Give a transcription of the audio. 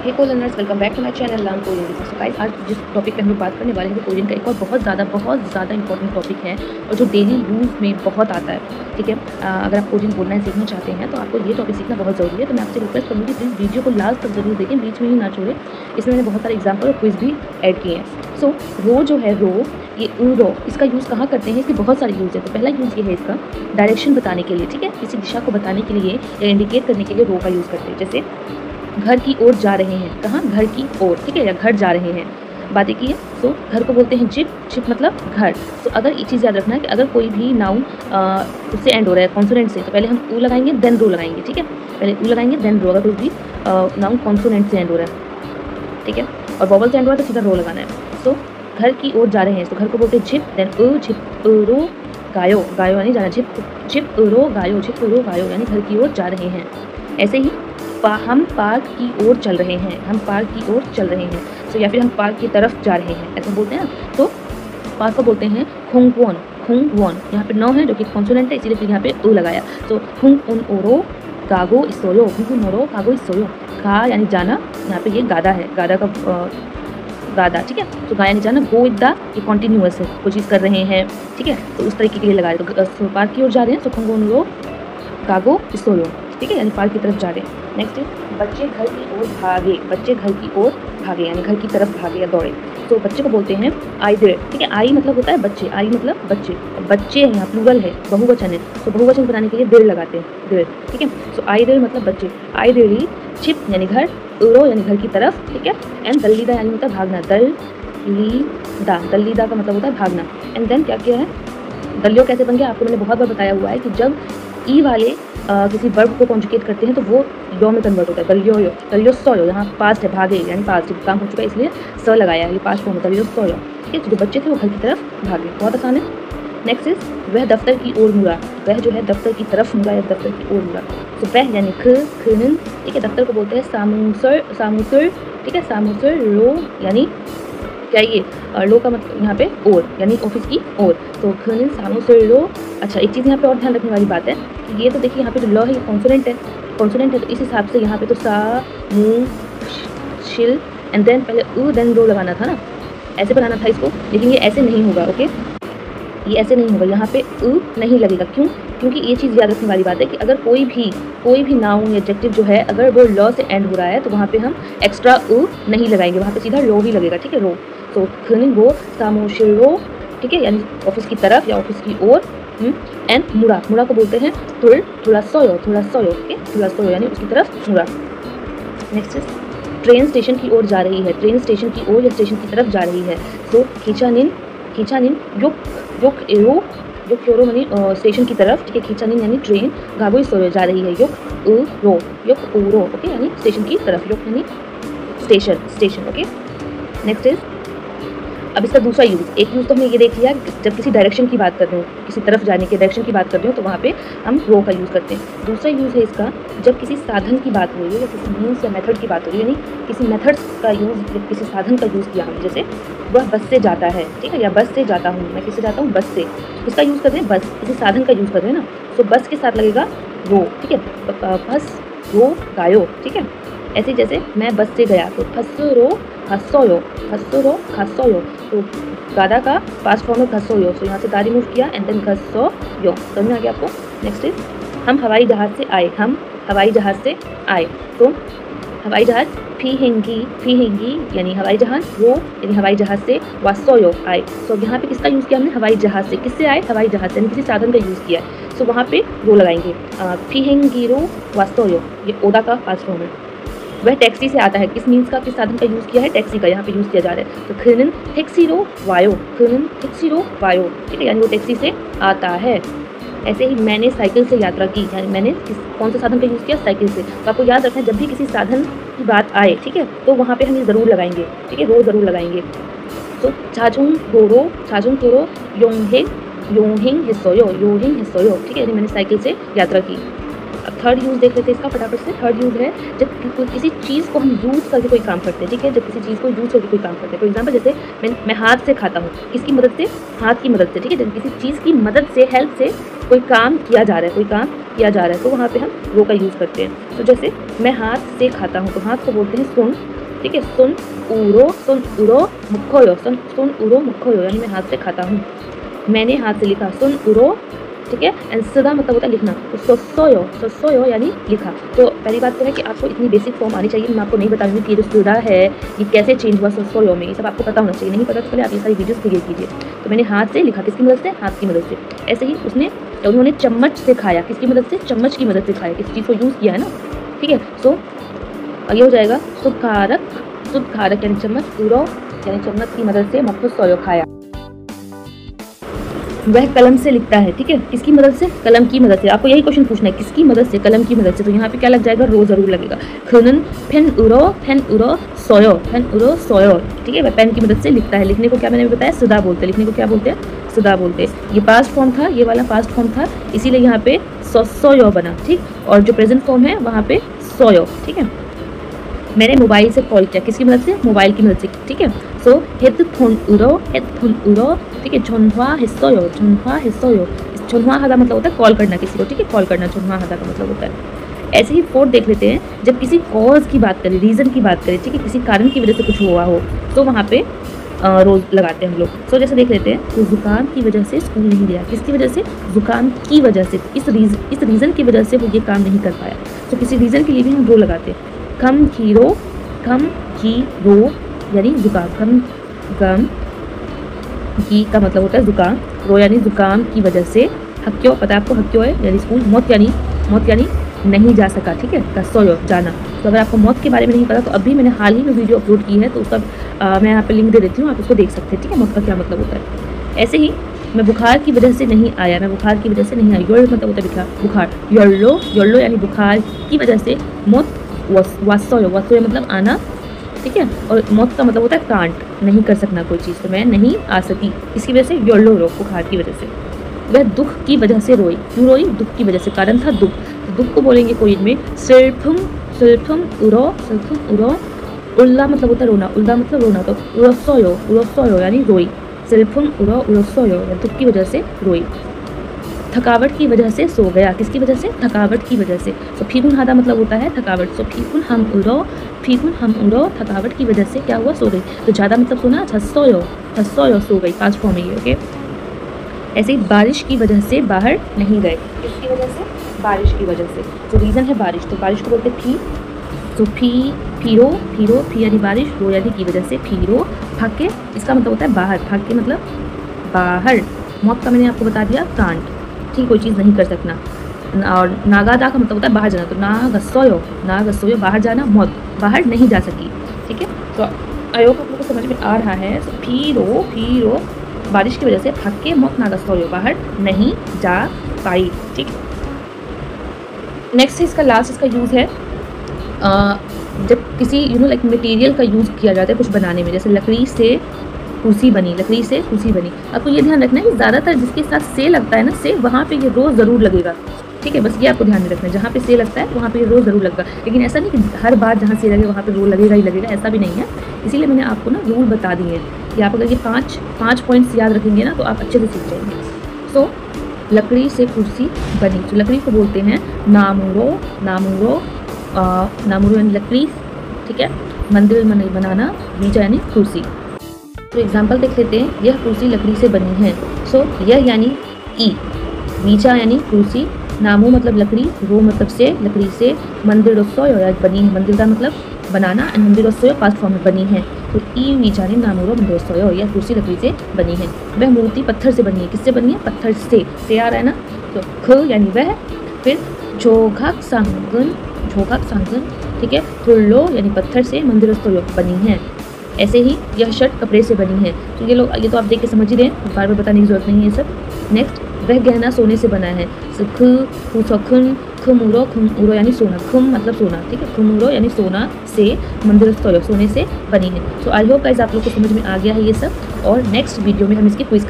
Hey co learners, welcome back to my channel learn Korean. So guys, आज जिस topic पे हम लोग बात करने वाले हैं वो कोरियन का एक और बहुत ज़्यादा इंपॉर्टेंट टॉपिक है और जो डेली यूज़ में बहुत आता है। ठीक है, अगर आप कोरियन बोलना सीखना चाहते हैं तो आपको ये टॉपिक सीखना बहुत ज़रूरी है। तो मैं आपसे रिक्वेस्ट करूँगी प्लीज़ वीडियो को लास्ट तक जरूर देखें, बीच में ही ना छोड़ें। इसमें मैंने बहुत सारे एग्जाम्पल और क्विज भी ऐड किए हैं। सो रो जो है रो, ये रो, इसका यूज़ कहाँ करते हैं? इसके बहुत सारे यूज़ है। तो पहला यूज़ ये है इसका डायरेक्शन बताने के लिए। ठीक है, किसी दिशा को बताने के लिए या इंडिकेट करने के लिए रो का यूज़ करते हैं। जैसे घर की ओर जा रहे हैं, कहाँ? घर की ओर। ठीक है, या घर जा रहे हैं, बातें की है। तो घर को बोलते हैं जिप, जिप मतलब घर। तो अगर ये चीज़ याद रखना है कि अगर कोई भी नाउन उससे एंड हो रहा है कॉन्सोनेंट से, तो पहले हम ऊ लगाएंगे देन रो लगाएंगे। ठीक है, पहले ऊ लगाएंगे देन रो, अगर कोई भी नाउन कॉन्सोनेंट से एंड हो रहा है। ठीक है, और वॉवल से एंड हो रहा है तो सीधा रो लगाना है। तो घर की ओर जा रहे हैं, तो घर को बोलते हैं जिप, देन जिप रो गायो, गायो यानी जाना, जिप जिप रो गायो, जिप रो गायो यानी घर की ओर जा रहे हैं। ऐसे ही हम पार्क की ओर चल रहे हैं, हम पार्क की ओर चल रहे हैं। तो या फिर हम पार्क की तरफ जा रहे हैं, ऐसा बोलते हैं ना। तो पार्क को बोलते हैं खुंगवॉन, खुंगवॉन। यहाँ पे नौ है जो कि कॉन्सोनेंट है, इसीलिए फिर यहाँ पे उ लगाया। तो खुंग उन ओरो गागो इसोयो, खुंग ओरो गागो इसोयो। गा यानी जाना, यहाँ पे ये गादा है, गादा का गादा। ठीक है, तो गा यानी जाना, गो इदा ये कॉन्टिन्यूअस है, कोई चीज़ कर रहे हैं। ठीक है, तो उस तरीके के लिए लगा रहे। तो पार्क की ओर जा रहे हैं, तो खुंग उन ओरो गागो इसोयो। ठीक है, यानी पार्क की तरफ जा रहे हैं। नेक्स्ट है बच्चे घर की ओर भागे, बच्चे घर की ओर भागे यानी घर की तरफ भागे या दौड़े। तो बच्चे को बोलते हैं आई देर। ठीक है, आई मतलब होता है बच्चे, आई मतलब बच्चे, बच्चे हैं, यहाँ प्लूरल है, बहुवचन है। तो बहुवचन बनाने के लिए देर लगाते हैं, देर। ठीक है, सो आई देर मतलब बच्चे, आई देरी छिप यानी घर, उरो यानी घर की तरफ। ठीक है, एंड दल्लीदा यानी होता है भागना, दल्लीदा, दल्लीदा का मतलब होता है भागना। एंड देन क्या किया है, दलियो कैसे बन गया आपको मैंने बहुत बार बताया हुआ है कि जब ई वाले किसी वर्ब को कॉन्जुगेट करते हैं तो वो यो में कन्वर्ट होता है। दलियो यो, दलियो सोयो, यहाँ पास्ट है, भागे यानी पास्ट काम हो चुका है, इसलिए स लगाया है, ये पास्ट फॉर्म है, दलियो सोयो। ठीक है, तो जो बच्चे थे वो घर की तरफ भागे, बहुत आसान है। नेक्स्ट इज वह दफ्तर की ओर मुड़ा, वह जो है दफ्तर की तरफ मुड़ा या दफ्तर की ओर मुड़ा। तो वह यानी खनन। ठीक है, दफ्तर को बोलते हैं सामुसर, सामुसर। ठीक है, सामुसर रो यानी क्या ये लो का मतलब यहाँ पे ओर यानी ऑफिस की ओर। तो खनन सामुसर लो। अच्छा, एक चीज़ यहाँ पे और ध्यान रखने वाली बात है कि ये तो देखिए यहाँ पे जो ल है ये कॉन्सोनेंट है, कॉन्सोनेंट है। तो इस हिसाब से यहाँ पे तो सा मू शिल एंड देन पहले उ देन रो लगाना था ना, ऐसे बनाना था इसको, लेकिन ये ऐसे नहीं होगा। ओके, ये ऐसे नहीं होगा, यहाँ पे उ नहीं लगेगा। क्यों? क्योंकि ये चीज़ याद रखने वाली बात है कि अगर कोई भी नाउन या एडजेक्टिव जो है अगर वो ल से एंड हो रहा है तो वहाँ पे हम एक्स्ट्रा उ नहीं लगाएंगे, वहाँ पे सीधा रो ही लगेगा। ठीक है, रो। तो खनिन वो सामोशिल रो। ठीक है, यानी ऑफिस की तरफ या ऑफिस की ओर। एंड मुड़ा, मुड़ा को बोलते हैं थोड़ा सोयो, थोड़ा सोयो। ओके, थोड़ा सोयो यानी उसकी तरफ मुड़ा। नेक्स्ट ट्रेन स्टेशन की ओर जा रही है, ट्रेन स्टेशन की ओर या स्टेशन की तरफ जा रही है। तो खींचानिन, खींचानिन युक युक एरो, युक योरो यानी स्टेशन की तरफ। ठीक है, खींचानिन यानी ट्रेन, गागो सोयो जा रही है, युक उ रो, युक उ रो। ओके, यानी स्टेशन की तरफ, युक यानी station, station. Okay, next is अब इसका दूसरा यूज़, एक यूज़ तो हमने ये देख लिया जब किसी डायरेक्शन की बात कर रहे हो, किसी तरफ जाने के डायरेक्शन की बात कर रहे हो तो वहाँ पे हम रो का यूज़ करते हैं। दूसरा यूज़ है इसका जब किसी साधन की बात हो रही है या किसी मीन्स या मेथड की बात हो रही है, यानी किसी मेथड्स का यूज़, किसी साधन का यूज़ किया हमने। जैसे वह बस से जाता है, ठीक है, या बस से जाता हूँ, मैं किससे जाता हूँ? बस से। इसका यूज़ कर रहे हैं बस, किसी साधन का यूज़ कर रहे हैं ना, तो बस के साथ लगेगा रो। ठीक है, बस रो गायो। ठीक है, ऐसे जैसे मैं बस से गया तो फसरो खसोयो, फसरो खसोयो। तो गादा का पास्ट फॉर्म में खसोयो, तो यहाँ से गाड़ी मूव किया एंड देन खसोयो। समझ में आ गया आपको? नेक्स्ट इज हम हवाई जहाज़ से आए, हम हवाई जहाज़ से आए। तो हवाई जहाज़ फीहेंगी यानी हवाई जहाज़, वो यानी हवाई जहाज़ से, वासोयो आए। तो यहाँ पे किसका यूज़ किया हमने? हवाई जहाज़ से। किससे आए? हवाई जहाज़ से, यानी किसी साधन का यूज़ किया है। तो वहाँ पे रो लगाएंगे, फीहेंगी रो वासोयो, ये ओदा का पास्ट फॉर्म है। वह टैक्सी से आता है, किस मीन्स का, किस साधन का यूज़ किया है? टैक्सी का यहाँ पे यूज़ किया जा रहा है। तो खनन टैक्सी रो वायो, खनन टैक्सी रो वायो। ठीक है, यानी वो टैक्सी से आता है। ऐसे ही मैंने साइकिल से यात्रा की, यानी मैंने कौन सा साधन का यूज़ किया? साइकिल से। तो आपको याद रखना है जब भी किसी साधन की बात आए, ठीक है, तो वहाँ पे हम ये ज़रूर लगाएंगे। ठीक है, रो ज़रूर लगाएंगे। तो छाजुंग गोरो योंग हिंग हिस्सोयो, योंग हिंग हिस्सोयो। ठीक है, यानी मैंने साइकिल से यात्रा की। अब थर्ड यूज़ देख लेते हैं इसका फटाफट से। थर्ड यूज़ है जब किसी चीज़ को हम यूज़ करके कोई काम करते हैं, ठीक है, जब किसी चीज़ को यूज़ करके कोई काम करते हैं। फॉर एग्जाम्पल जैसे मैं हाथ से खाता हूँ, किसकी मदद से? हाथ की मदद से, ठीक है। जब किसी चीज़ की मदद से, हेल्प से कोई काम किया जा रहा है, कोई काम किया जा रहा है, तो वहाँ पे हम रो का यूज़ करते हैं। तो जैसे मैं हाथ से खाता हूँ, तो हाथ को बोलते हैं सुन, ठीक है, सुन उरो मुखोयो, सुन उरो मुखोयो, यानी मैं हाथ से खाता हूँ। मैंने हाथ से लिखा सुन उरो, ठीक है। एंड सदा मतलब होता है लिखना, तो सोसोयो यानी लिखा। तो पहली बात तो है कि आपको इतनी बेसिक फॉर्म आनी चाहिए। मैं आपको नहीं बताऊंगी कि ये जो सुदा है ये कैसे चेंज हुआ सोसोयो में, ये सब आपको पता होना चाहिए। नहीं पता तो पहले आप ये सारी वीडियोस क्लियर कीजिए। तो मैंने हाथ से लिखा, किसकी मदद से? हाथ की मदद से। ऐसे ही उन्होंने चम्मच से खाया, किसकी मदद से? चम्मच की मदद से खाया, किसी चीज़ को यूज़ किया है ना, ठीक है। सो ये हो जाएगा सुदकारक यानी चम्मच, उरो यानी चम्मच की मदद से, मक्खो सोयो खाया। वह कलम से लिखता है, ठीक है, किसकी मदद से? कलम की मदद से। आपको यही क्वेश्चन पूछना है, किसकी मदद से? कलम की मदद से। तो यहाँ पे क्या लग जाएगा? रो जरूर लगेगा। खनन पेन उरो सोयो, ठीक है, वह पेन की मदद से लिखता है। लिखने को क्या मैंने बताया? सुदा बोलते हैं। लिखने को क्या बोलते हैं? सुदा बोलते हैं। ये पास्ट फॉर्म था, ये वाला पास्ट फॉर्म था, इसीलिए यहाँ पे सोयो बना, ठीक। और जो प्रेजेंट फॉर्म है वहाँ पे सोयो, ठीक है। मैंने मोबाइल से कॉल किया, किसकी मदद से? मोबाइल की मदद से, ठीक है। सो हेडफोन उरो, ठीक है। झोनवा हिस्सोयो, झोनवा हादा मतलब होता है कॉल करना किसी को, ठीक है, कॉल करना झोनवा हादा का मतलब होता है। ऐसे ही फोर्थ देख लेते हैं, जब किसी कॉज की बात करें, रीज़न की बात करें, ठीक है, किसी कारण की वजह से कुछ हुआ हो, तो वहाँ पे रोज़ लगाते हैं हम लोग। सो जैसे देख लेते हैं, तो जुकाम की वजह से स्कूल नहीं गया, किसकी वजह से? जुकाम की वजह से, इस रीज़न की वजह से वो ये काम नहीं कर पाया। तो किसी रीज़न के लिए भी हम रो लगाते हैं। खम की रो यानी जुकाम, गम की का मतलब होता है जुकाम, रो यानी जुकाम की वजह से। हक्यो पता है आपको, हक्यो है यानी स्कूल, मौत यानी नहीं जा सका, ठीक है, कसोयो जाना। तो अगर आपको मौत के बारे में नहीं पता तो अभी मैंने हाल ही में वीडियो अपलोड की है, तो उसका मैं यहाँ पे लिंक दे देती हूँ, आप उसको देख सकते हैं, ठीक है, मौत का क्या मतलब होता है। ऐसे ही मैं बुखार की वजह से नहीं आया, मैं बुखार की वजह से नहीं आई, योर मतलब होता है बुखार, योल्लो यानी बुखार की वजह से। मौत वासोयो मतलब आना, ठीक है। और मौत का मतलब होता है कांट, नहीं कर सकना कोई चीज़, तो मैं नहीं आ सकी, इसकी वजह से योल्लो रो, बुखार की वजह से। वह दुख की वजह से रोई, क्यों रोई? दुख की वजह से, कारण था दुख। तो दुख को बोलेंगे कोई में सिल्फुम उरो, उल्ला मतलब होता है रोना, उल्ला मतलब रोना, तो उरोसोयो यानी रोई। सिल्फुम उरोसोयो या दुख की वजह से रोई। थकावट की वजह से सो गया, किसकी वजह से? थकावट की वजह से। तो फीकुन हादा मतलब होता है थकावट, सो फीकुन हम उरो, थकावट की वजह से क्या हुआ? सो गई। तो ज़्यादा मतलब सोना, छसोयो सो गई, पास्ट फॉर्म है ये, ओके। ऐसे ही बारिश की वजह से बाहर नहीं गए, किसकी वजह से? बारिश की वजह से। जो रीज़न है बारिश, तो बारिश को बोलते फी, तो फीरो यानी बारिश, रो यानी की वजह से, फीरो। फाके इसका मतलब होता है बाहर, फाके मतलब बाहर। मौत का मैंने आपको बता दिया कांट, ठीक, कोई चीज़ नहीं कर सकना। और नागादा का मतलब होता है बाहर जाना, तो नागसोयो बाहर जाना, मौत बाहर नहीं जा सकी, ठीक है। तो आई होप आप लोगों को समझ में आ रहा है। तो फीरो बारिश की वजह से, फाके मौत नागसोयो बाहर नहीं जा पाई, ठीक। नेक्स्ट है इसका लास्ट, इसका यूज़ है जब किसी लाइक मटेरियल का यूज़ किया जाता है कुछ बनाने में, जैसे लकड़ी से कुर्सी बनी। आपको ये ध्यान रखना है कि ज़्यादातर जिसके साथ से लगता है ना, से वहाँ पे ये रो ज़रूर लगेगा, ठीक है, बस ये आपको ध्यान में रखना है। जहाँ पे से लगता है वहाँ पे ये रो ज़रूर लगेगा, लेकिन ऐसा नहीं कि हर बार जहाँ से लगे वहाँ पे रो लगेगा ही लगेगा, ऐसा भी नहीं है। इसीलिए मैंने आपको ना रूल बता दिए हैं कि आप अगर ये पाँच पॉइंट्स याद रखेंगे ना तो आप अच्छे से सीख जाएंगे। सो लकड़ी से कुर्सी बनी, तो लकड़ी को बोलते हैं नामुरो यानी लकड़ी, ठीक है। मंदिर बनाना, वीजा यानी कुर्सी। तो एग्जाम्पल देख लेते हैं, यह कुर्सी लकड़ी से बनी है। सो यह यानी ई, वीजा यानी कुर्सी, नामू मतलब लकड़ी, रो मतलब से, लकड़ी से। मंदिर रसोयो या बनी है, मंदिर का मतलब बनाना, एंड मंदिर रसोयो पास्ट फॉर्म में बनी है। तो ई वीजा ने नामूरो मंदिर रसोयो, यह कुर्सी लकड़ी से बनी है। वह मूर्ति पत्थर से बनी है, किससे बनी है? पत्थर से आ रहा है ना, तो ख यानी वह। फिर जोघाक सांगन, ठीक है, थुल्लो यानी पत्थर से, मंदिर रसोयो बनी है। ऐसे ही यह शर्ट कपड़े से बनी है। तो ये तो आप देख के समझ ही रहे हैं, बार बार बताने की जरूरत नहीं है ये सब। नेक्स्ट, वह गहना सोने से बना है। खुमुरो यानी सोना, खुम मतलब सोना, ठीक है, खुमुरो यानी सोना से, मंदिर सोने से बनी है। तो आई होप गाइस आप लोग को समझ में आ गया है ये सब, और नेक्स्ट वीडियो में हम इसकी क्विज